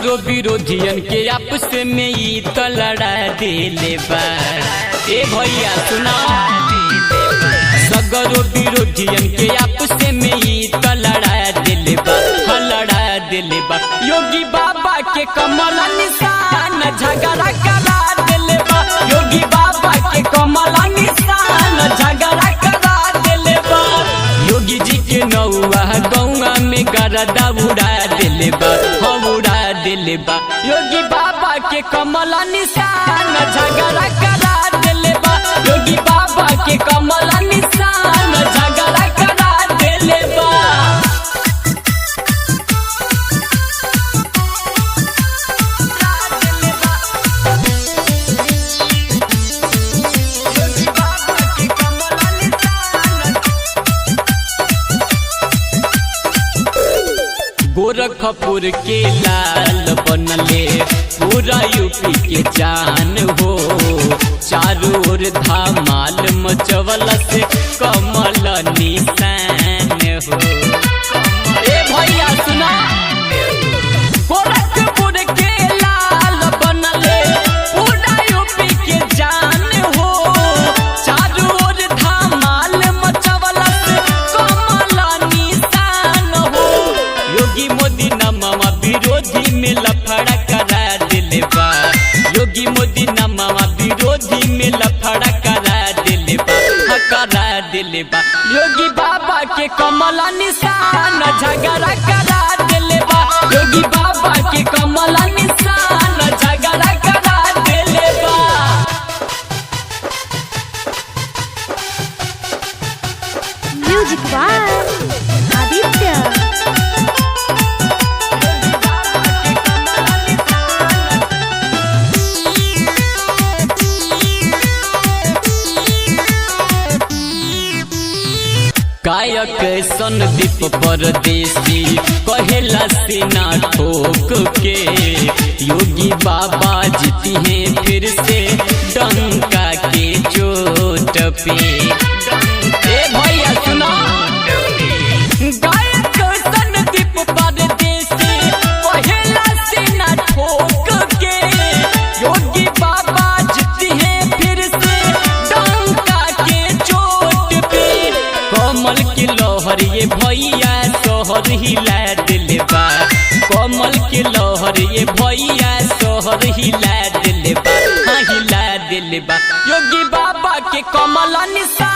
सगरो विरोधियन के आपस में ई तो लड़ा दिले बा। ए भैया सुना, सगरो विरोधियन के आपस में ई तो लड़ा दिले बा, लड़ा दिले बा। योगी बाबा के कमल निशान झगड़ा करा दिले बा, योगी बाबा के कमल निशान झगड़ा करा दिले बा। योगी जी के नौआ गौआ में गरदा उड़ा दिले बा, उड़ा दिले बा। योगी बाबा के कमल निशान झगड़ा करा दिले बा, योगी बाबा के कमल निशान झगड़ा करा दिले बा। गोरखपुर के लाल बनले पूरा यूपी के जान हो, चारों ओर धमाल मचवल से कमल निशान हो। ए भैया सुना, गोरखपुर के लाल बनले पूरा यूपी के जान हो, चारों ओर धमाल मचवल से कमल निशान हो। योगी मोदी नमवा विरोधी में लफड़ा करा दिले बा, योगी मोदी नमवा विरोधी में लफड़ा करा दिले बा, करा दिले बा। योगी बाबा के कमल निशान झगड़ा करा दिले बा, योगी बाबा के कमल निशान झगड़ा करा दिले बा। Music by Aditya. गायक संदीप परदेसी कहेला सीना ठोक के, योगी बाबा जीती हैं फिर से डंका के चोट पे। ए भैया सुना, गायक संदीप परदेसी कहेला सीना ठोक के, योगी बाबा जीती हैं फिर से डंका के चोट पे। कमल के लहर ये भैया शहर हिला दिले बा, कमल के लहर ये भैया शहर हिला दिले बा, हिला दिले बा। योगी बाबा के कमल निशान